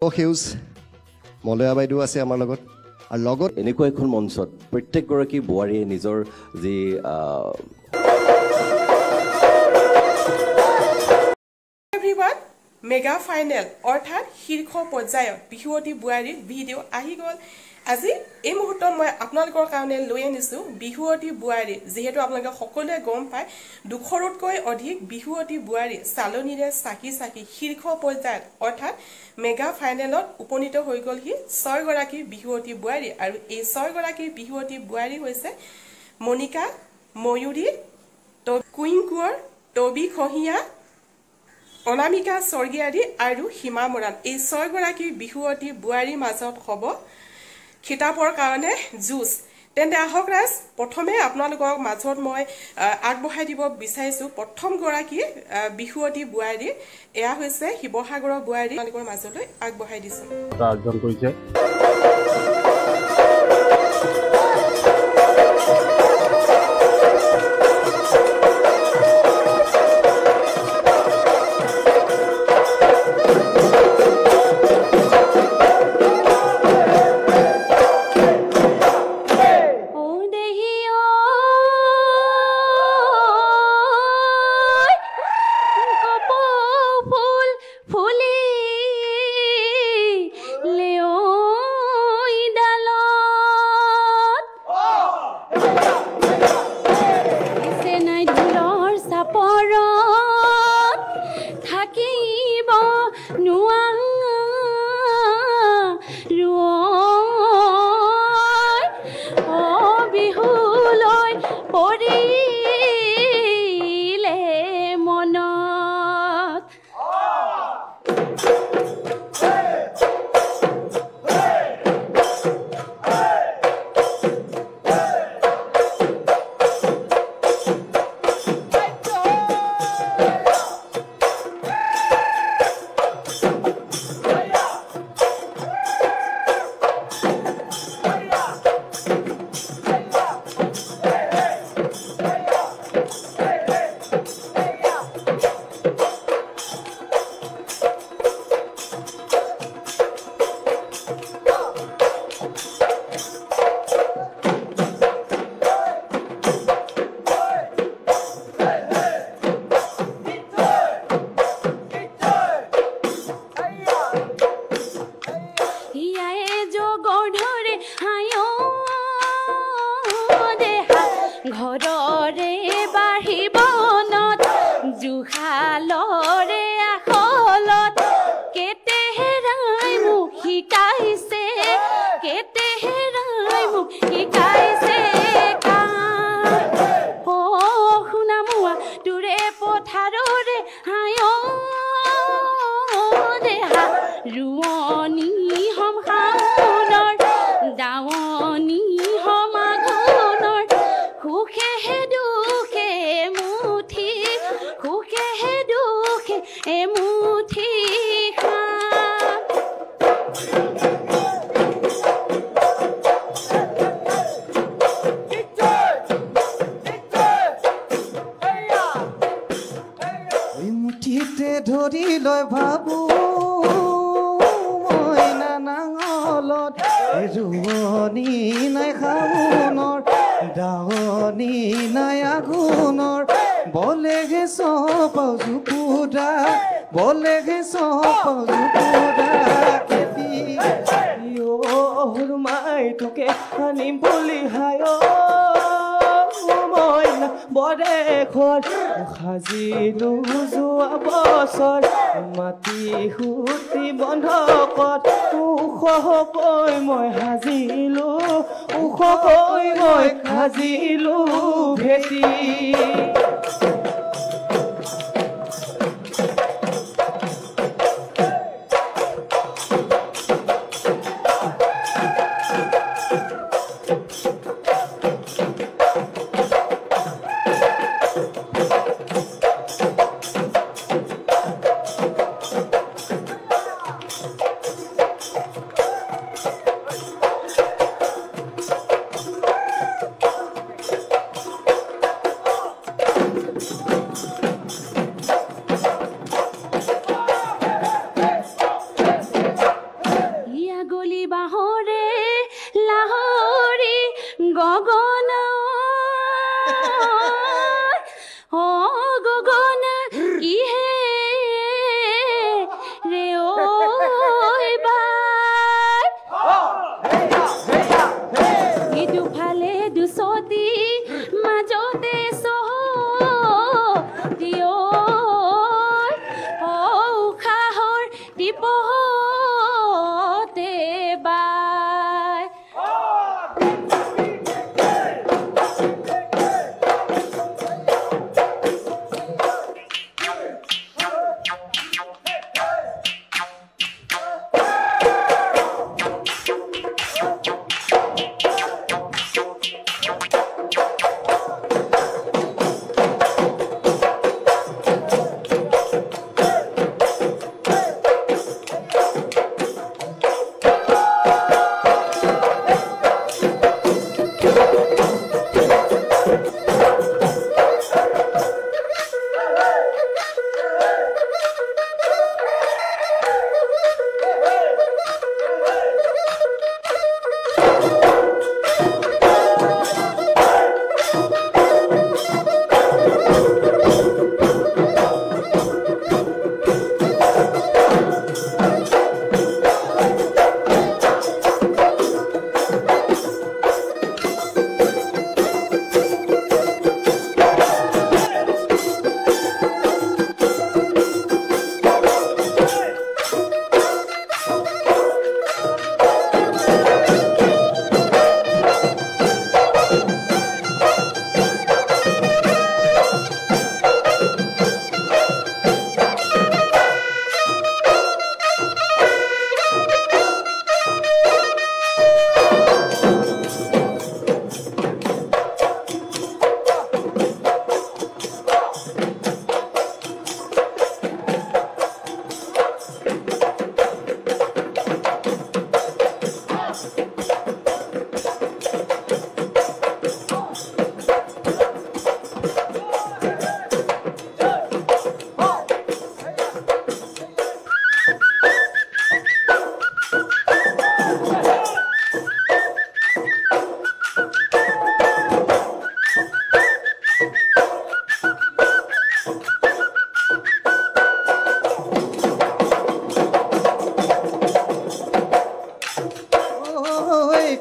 সেউজ মলয়া বাইদেউ আছে আমাৰ লগত আৰু লগত এনেকুৱা এখন মঞ্চত প্ৰত্যেকগৰাকী বোৱাৰীয়ে নিজৰ যি এভৰিৱান মেগা ফাইনেল অৰ্থাৎ শীৰ্ষ পৰ্যায়ত বিহুৱতী বোৱাৰীৰ ভিডিঅ' আহি গ'ল আজি এই মুহূৰ্তত মই আপোনালোকৰ কাৰণে লৈ আনিছোঁ বিহুৱতী বোৱাৰী যিহেতু আপোনালোকে সকলোৱে গম পায় 200তকৈ অধিক বিহুৱতী বোৱাৰী চালনীৰে চাকি চাকি শীৰ্ষ পৰ্যায়ত অৰ্থাৎ মেগা ফাইনেলত উপনীত হৈ গ'লহি 6 গৰাকী বিহুৱতী বোৱাৰী আৰু এই 6 গৰাকী বিহুৱতী বোৱাৰী হৈছে মনিকা ময়ূৰী কুইন কোঁৱৰ টবি খহিয়া অনামিকা স্বৰ্গীয়াৰী আৰু সীমা মৰাণ এই 6 গৰাকী বিহুৱতী বোৱাৰীৰ মাজত হ'ব খিতাপৰ কাৰণে জুজ তেন্তে আহক ৰাজ প্ৰথমে আপোনালোকৰ মাজত মই আগবঢ়াই দিব বিচাৰিছো প্ৰথম গৰাকী বিহুৱতী বোৱাৰী এয়া হৈছে শিৱসাগৰৰ বোৱাৰী আপোনালোকৰ মাজলৈ আগবঢ়াই দিছো অৰ্জন কৰিছে ধৰি লৈ ভাবো মই নাঙলত ৰুৱনি নাই খাউনৰ দাৱনি নাই আঘোণৰ বলেগে চপাও জুপুদা বলেগে চপাও জুপুদা খেতি মাই তোকে আনিম বুলি হায় বৰে ঘৰ সাজিলো যোৱা বছৰ মাটি সুতি বন্ধকত ওখকৈ মই সাজিলো ওখকৈ মই সাজিলো ভেটি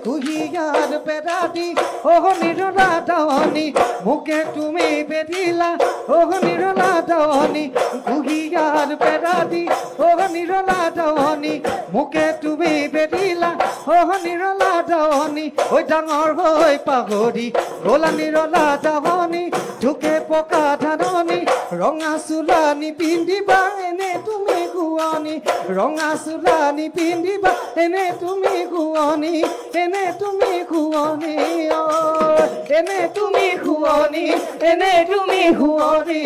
কুহিয়ার পেরাদি ও নিরলা দাওয়ানি মুখে তুমি বেরিলা ও নিরলা দাওয়ানি কুহিয়ার পেরাদি ও নিরলা দাওয়ানি মুখে তুমি বেরিলা ও নিরলা দাওয়ানি ওই ডাঙৰ হৈ পাগৰি গলা নিৰলা দাওয়ানি ঢুকে পকা ধাননি ৰঙা চুলানি পিন্ধিবা এনে তুমি গুৱানি ৰঙা চুলানি পিন্ধিবা এনে তুমি গুৱানি এনে তুমি গুৱানি এনে তুমি গুৱানি এনে তুমি গুৱানি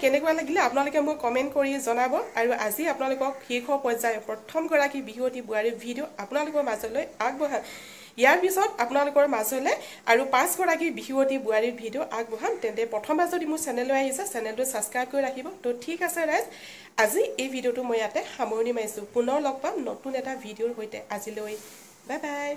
কেনেকুৱা লাগিলে আপোনালোকে মোক কমেন্ট কৰি জনাব আৰু আজি আপোনালোকক শীৰ্ষ পৰ্যায়ৰ প্ৰথম গৰাকী বিহুৱতী বোৱাৰীৰ ভিডিঅ' আপোনালোকৰ মাজলৈ আগবঢ়াম ইয়াৰ পিছত আপোনালোকৰ মাজলৈ আৰু 5 গৰাকী বিহুৱতী বোৱাৰীৰ ভিডিঅ' আগবঢ়াম তেন্তে প্ৰথমবাৰ যদি মোৰ চেনেললৈ আহিছে চেনেলটো সাবস্ক্ৰাইব কৰি ৰাখিব তো ঠিক আছে ৰাইজ আজি এই ভিডিঅ'টো মই ইয়াতে সামৰণি মাৰিছো পুনৰ লগ পাম নতুন এটা ভিডিঅ'ৰ সৈতে আজিলৈ বাই বাই